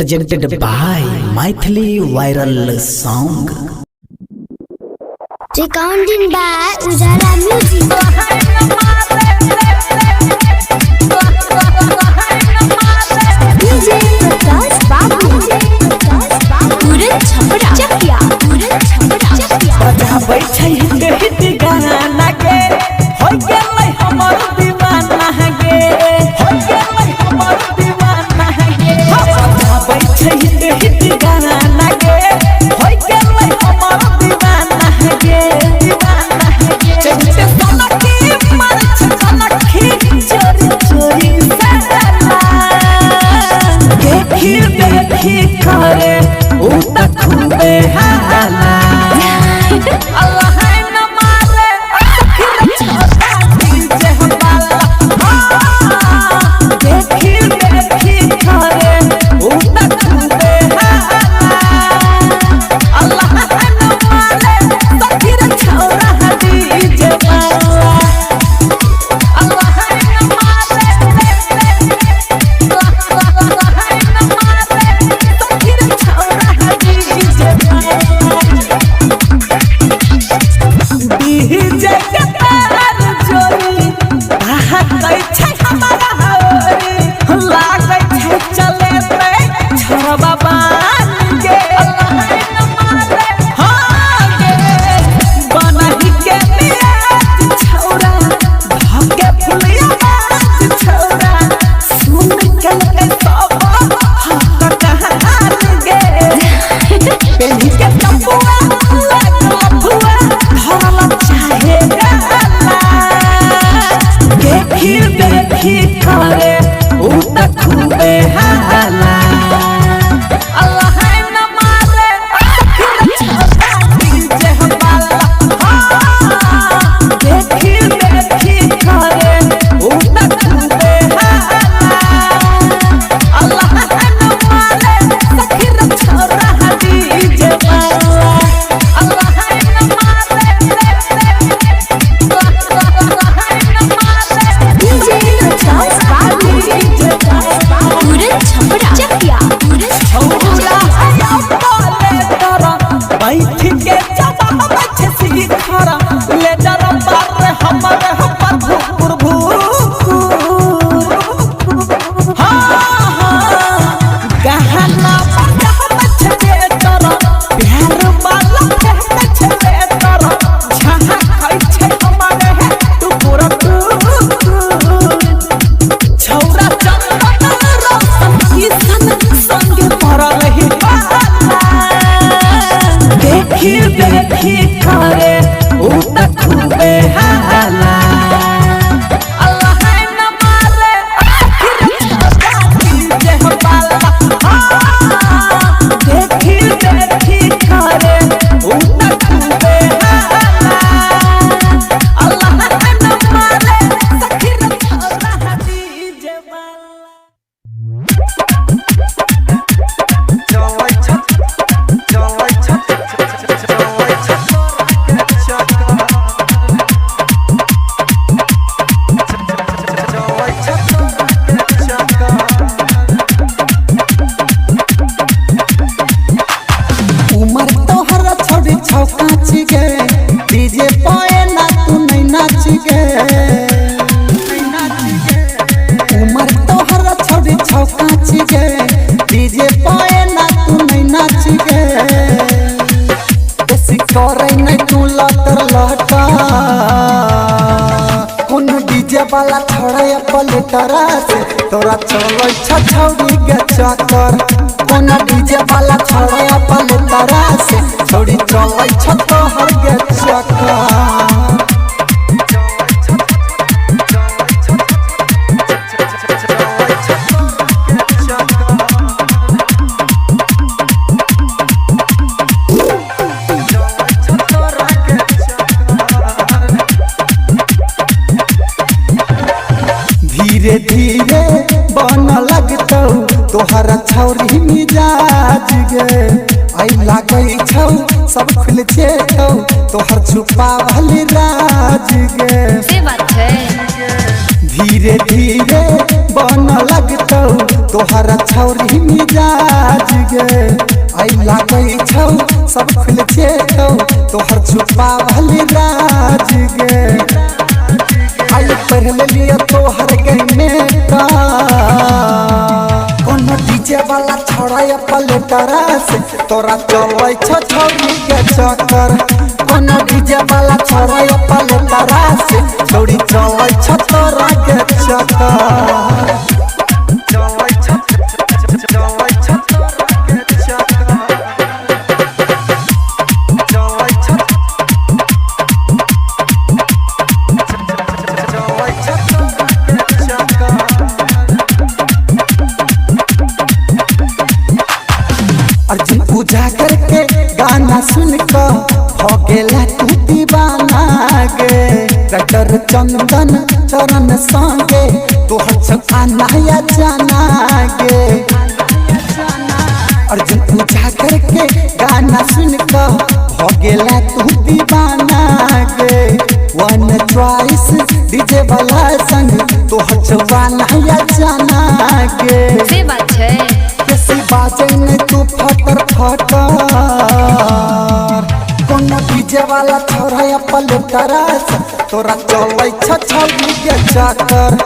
presented by Mythili Viral Song. Recounting by Ujala Music. DJ Prakash Babu. Puran Chhapra Chakya. Puran Chhapra Chakya. बजा बैठे हित गाना लगे हो गेलै हमर दीवाना गे हो गेलै हमर दीवाना गे बजा बैठे हित गाना लगे हो गेलै हमर दीवाना गे दीवाना गे चलते सनकी मार सनकी चोरी चोरी सदला देखी देखी करे उ त खूबे हाला Allah na mare akhir chota dije hambala dekhi dekhi khare uta khube hala Allah na mare akhir chota dije hambala Allah na mare akhir chota dije hambala देखी करे उ त खूबे हाला Allah न मारे अखिर छोटा दीजे हंबाला देखी देखी करे उ त खूबे हाला Allah न मारे अखिर छोटा दीजे हंबाला Allah न मारे Puran Chhapra Chakya. Puran Chhapra बैठ के जब बैठे सी खरा ले जरा पर हमर हमर भूर भूर हां गहना बजा बैठे तोरा प्यार वाला बैठे तोरा जहां खाइ छे हमर है तू पूरा छौरा चंदन रसन किसन संग पर रही देखी देखी करे उ त खूबे हाला Allah न मारे अखिर छोटा दीजे हंबाला देखी देखी करे उ त खूबे हाला Allah न मारे अखिर छोटा दीजे उमर तोहर छोड़ी छौका छिगे डीजे पाए ना तू नहीं नाच गे उमर तोहर छोड़ी छौका छिगे डीजे पाए ना तू नहीं नाच गे बेसी करे नहीं तू लटर लटा कोन डीजे वाला छोड़े पलटरा से तोरा चलो छौड़ी गे चक्कर कोन डीजे वाला छोड़े पलटरा से छोड़ी चलो तोहर गे चक्कर धीरे धीरे बन लगतौ तोहर छौरी मिजाज गे आई लागै छौ सब खुल जेतौ तोहर छुपावल राज गे से बात है धीरे धीरे बन लगतौ तोहरा छौरी मिजाज गे आई लागै छौ सब खुल जेतौ तोहर छुपा भली राज गे आई पढ़ लिया तोहर गई का कोनो डीजे वाला छोड़ा पलटरा से तोरा चलै छ छौरी के चक्कर कोनो डीजे वाला छोड़ा पलटरा से छौरी चलै छ तोरा के चक्कर चलै छ तोरा के चक्कर चलै छ अर्जुन पूजा करके गाना सुन कर हो गेला तू दीवाना गे डॉक्टर चंदन चरण संगे तोहर छाना या जाना गे अर्जुन पूजा करके गाना सुन कर हो गेला तू दीवाना गे वन चॉइस डीजे वाला संग तोहर छाना या जाना गे से बात है कैसी बाजे ने तू फटर फटर कोनो डीजे वाला छोरा पलटरा से तोरा चलै छ छौरी के चक्कर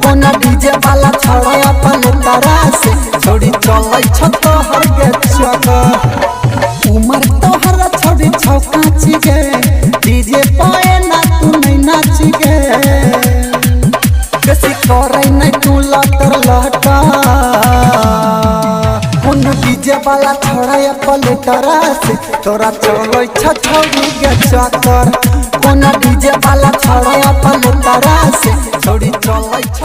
कोनो डीजे वाला छोरा पलटरा से छोरी चलै छ तोहर के चक्कर उमर तोहर छोरी छौ काची गे डीजे पाए ना तू नहीं नाच गे कैसी करे नहीं तू लटर लटा डीजे वाला छोड़ा पलटरा से तोरा चलै छ छौरी के चक्कर कोनो डीजे वाला छोड़ा पलटरा से छोरी चलै छ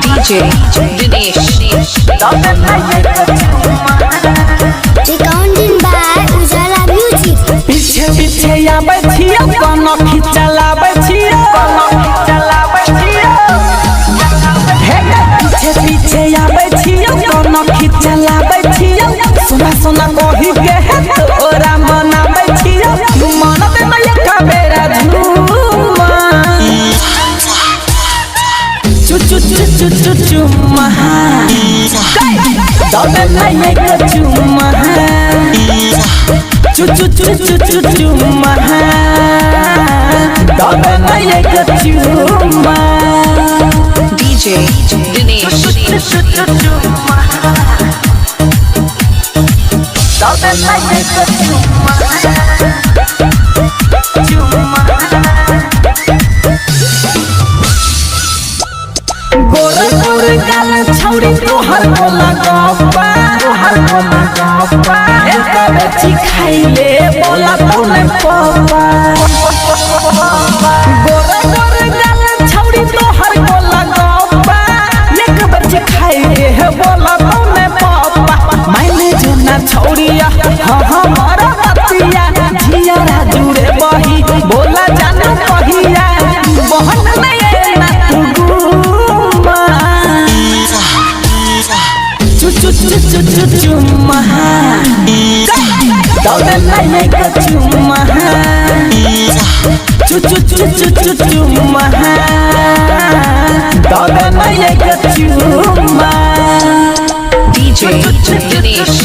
DJ Dinesh Recording by Ujala Music पीछे पीछे आबै छियो कोनो खिचलाबै छियो हे पीछे पीछे आबै छियो कोनो खिचलाबै छियो सुना सुना कहि के तोरा मनाबै छियो मनत में एक बेरा झूमा चु चु चु चु चु चुम्मा दबे नहीं एक चुम्मा चु चु चु चु चु चुम्मा दबे नहीं एक चुम्मा DJ Dinesh चुम्मा दबे नहीं एक चुम्मा गोरे गोरे गाल छौरी तोहर को लगावा एक बेची खाइले बोला तूने पापा गोरे गोरे गाल छौरी तोहर को लगावा एक बेची खाइले बोला तूने पापा मैंने जना छौरिया हमारा बतिया झिया जुड़े बही बोला जाना कहिया बहन नहीं ना तू चु चु चु चु चुम्मा दबे नहीं एक चुम्मा चु चु चु चु चु चुम्मा दबे नहीं एक चुम्मा DJ Dinesh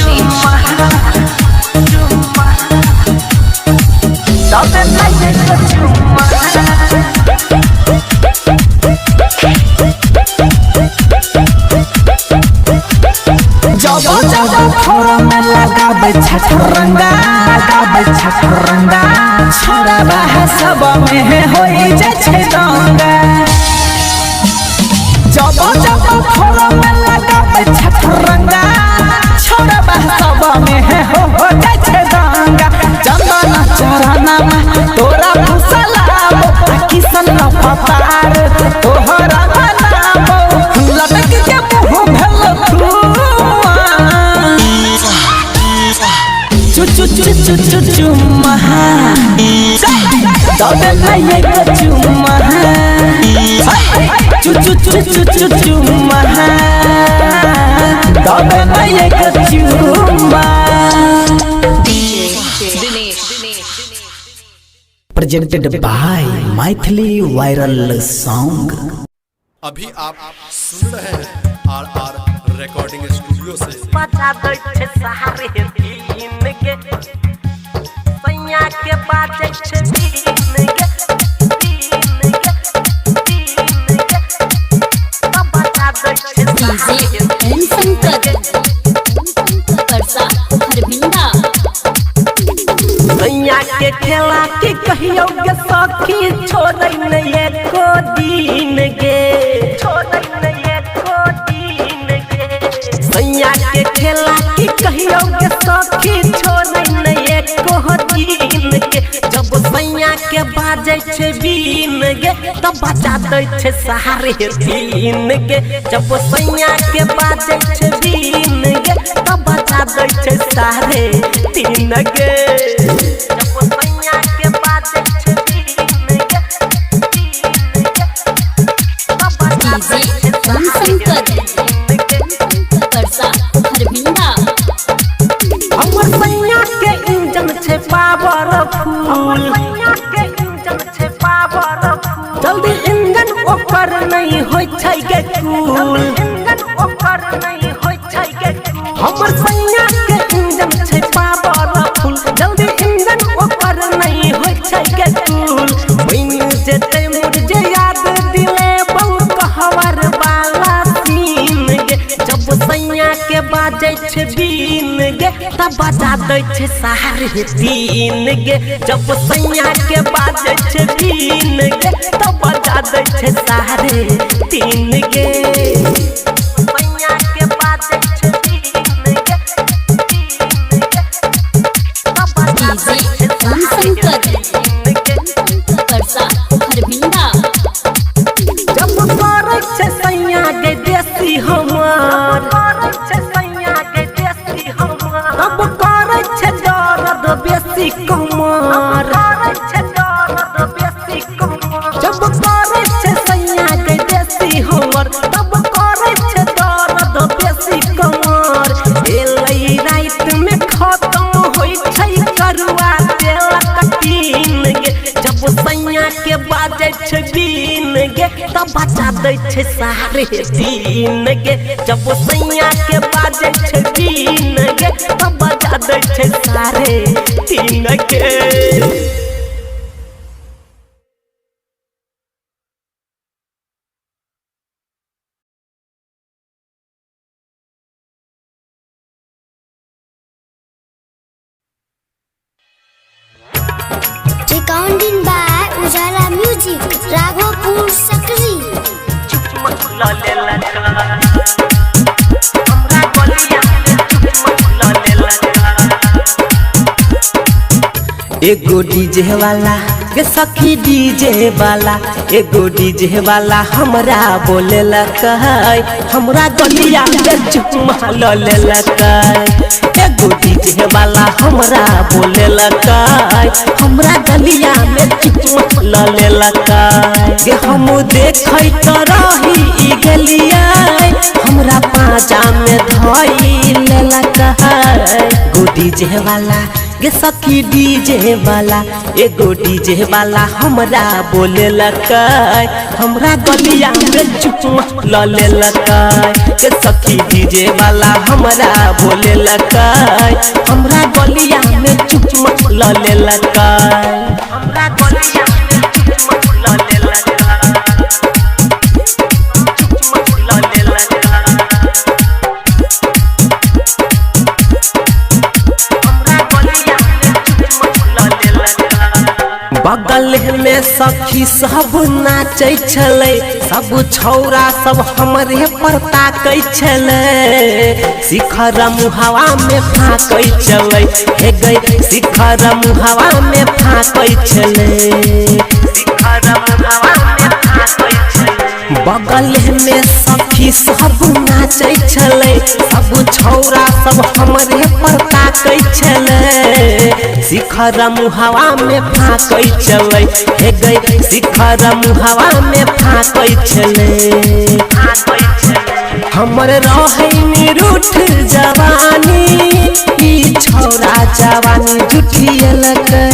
दबे नहीं एक चुम्मा जब जब खोरा में लगाबै छठरंगा छोरा बाह सब में होई जाय छै दंगा जब जब खोरा में लगाबै छठरंगा छोरा बाह सब में हो जाय छै दंगा जमाना चराना में तोरा फुसलाबो किसन न पतार तोहरा बनाबो लटक के मुंह भेल चु चु चु चु चु चुम्मा दबे नहीं एक चुम्मा चु चु चु चु चु चुम्मा दबे नहीं एक चुम्मा DJ Dinesh. presented by Maithili Viral Song। अभी आप सुन रहे हैं RR रिकॉर्डिंग स्टूडियो से। बचा दे छे सहारे दिन के सैया के बाजे छे दिन के तब बचा दे छे सहारे DJ Shankar. परसा हरबिंदा. सैया के खेला के कहियो के सखी छोड़ै नहीं एको दिन गे छोड़ै नहीं एको दिन गे सैया के खेला के कहियो के सखी छोड़ै नहीं एको दिन गे जब सैया के बाजे छे बीन गे तब बजा दै छे सहारे दिन गे जब सैया के बाजे छे बीन गे तब बजा दै छे सहारे दिन गे परसा हरबिंदा. हमर सैया के इंजन छे पावरफुल जल्दी इंजन ओकर नहीं होय छै के कूल हमर सैया के इंजन छे पावरफुल जल्दी इंजन ओकर नहीं होय छै के कूल बइन जेते मुझे याद दिले बहुत कहवर वाला सीन गे जब सैया के बाजे छे बीन गे तब बजा दै छे सहारे दिन गे जब सैया के बाजे छे बीन गे तब बजा दै छे सहारे दिन गे सैया के बाजे छे बीन गे तब बजा दै छे सहारे दिन गे परसा हरबिंदा. जब करे छे सैया के देसी हमार तब करे छे दर्द बेसी कमार जब करे छे सैया के देसी हमार तब करे छे दर्द बेसी कमार एलै रात में खत्म होय छै करुआ तेल कटीन गे जब सैया के बाजे छे बीन गे तब बजा दै छे सहारे दिन गे जब सैया के बाजे छे बीन गे तब बजा दै छे सहारे दिन गे Recording by Ujala Music. Raghopur Sakri. एगो डीजे वाला के सखी डीजे वाला एगो डीजे वाला हमरा बोले लकाय हमरा गलिया में चुम्मा ले लकाय एगो डीजे वाला हमरा बोले लकाय हमरा गलिया में चुम्मा ले लकाय गे हम देखै त रही ई गलिया हमरा पाजा में धई ले लकाय गो डीजे वाला गे सखी डीजे वाला एगो डीजे वाला हमरा बोले लकाय हमरा गलिया में चुम्मा ले लकाय गे सखी डीजे वाला हमरा बोले लकाय हमरा गलिया में चुम्मा ले लकाय हमरा गलिया में चुम्मा ले लकाय चुम्मा ले लकाय बगल में सखी सब नाचे छले सब छौरा सब हमरे पर ताकै छले शिखर मुहावा में फाकै छले हे गई शिखर मुहावा में फाकै छले शिखर मुहावा में फाकै छले बगल में सखी सब नाचे छले सब छौरा सब हमरे पर ताकै छले शिखर मुहावा में फाकै छले हे गई शिखर मुहावा में फाकै छले हमर रहे निरूठ जवानी ई छोरा जवानी जुठिए लगे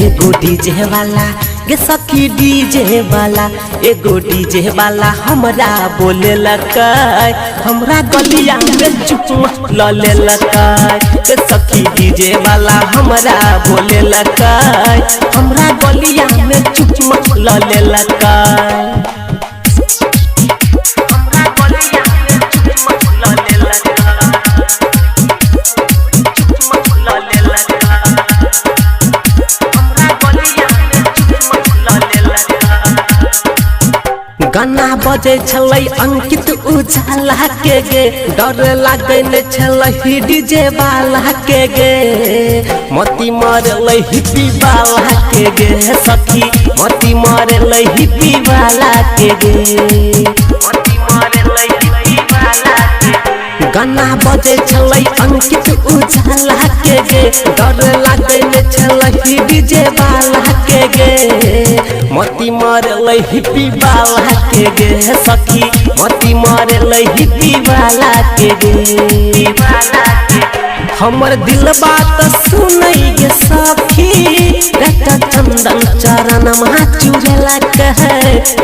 एगो डीजे वाला गे सखी डीजे वाला एगो डीजे वाला हमरा बोले लकै हमरा गलिया में चुपमा लले लकै गे सखी डीजे वाला हमरा बोले लकै हमरा गलिया में चुपमा लले लकै गाना बजे छलै अंकित उजाला के गे डर लागे ने छलै डीजे वाला के गे मती मारलै हिप्पी वाला के गे सखी मती मारलै हिप्पी वाला के गे मती मारलै हिप्पी वाला के गे गाना बजे छलै अंकित उजाला के गे डर लागे ने छलै डीजे वाला के गे मती मारलै हिप्पी वाला के गे सखी मती मारलै हिप्पी वाला के गे हमर दिल बात सुनै गे सखी बेटा चंदन चरण मा चुरेला कहे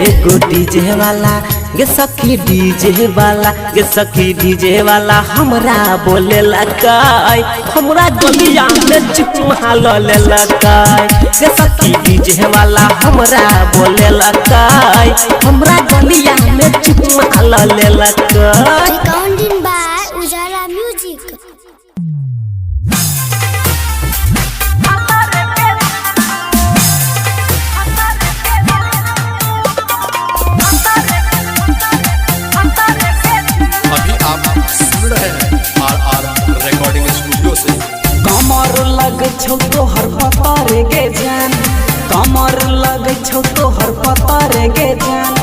एगो डीजे वाला गे सखी डीजे वाला गे सखी डीजे वाला हमरा बोले लकै हमरा गलिया में चुपमा लले लकै गे सखी डीजे वाला हमरा बोले लकै हमरा गलिया में चुपमा लले लकै Recording by Ujala Music. अभी आप सुन रहे हैं आर रिकॉर्डिंग स्टूडियो से। कमर लग छौ तोहर पतर गे जान कमर लग छौ तोहर पतर गे जान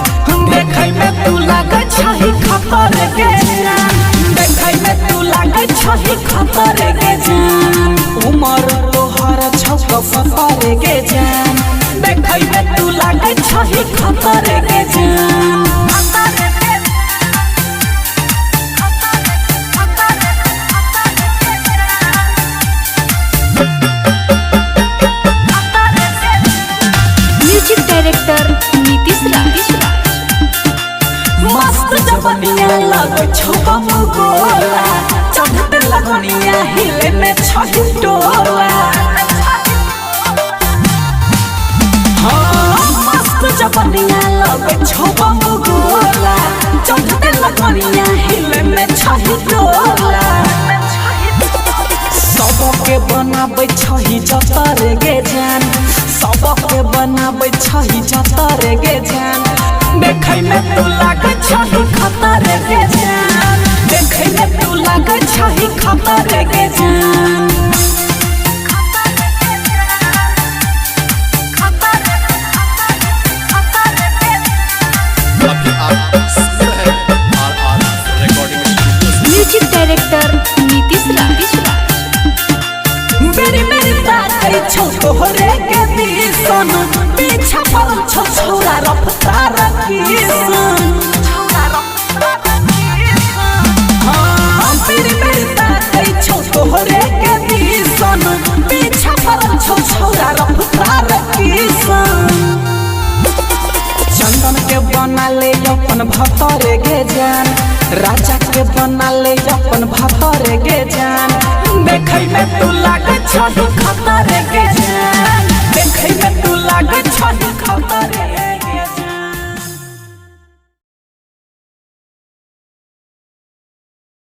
देखै में तू लागै छही खतर गे जान देखै में तू लागै छही खतर गे जान उमर तोहर छौ पतर गे जान देखै में तू लागै छही खतर गे जान Music Director Nitish Raj. मस्त जवनिया लगे छौ गोला चढ़ते लगनिया हिले में छही टोला हाँ मस्त जवनिया लगे छौ गोला चढ़ते लगनिया हिले में छही टोला सबके बनाबै छही जतर गे जान सबके बनाबै छही जतर गे जान देखै में तू लागै छही खतर गे जान देखै में तू लागै छही खतर गे जान अभी आप सुन रहे हैं आर रिकॉर्डिंग स्टूडियो से। Music Director Nitish Raj. मेरी मेरी ताकै छौ तोहरे के दिसन पीछा पर छौ छौरा रफ्तार किसन हाँ मेरी मेरी ताकै छौ तोहरे के दिसन पीछा पर छौ छौरा रफ्तार किसन चंदन के बना ले अपन भतर गे जान राजा के बना ले अपन भतर गे जान देखै में तू लागै छही खतर गे जान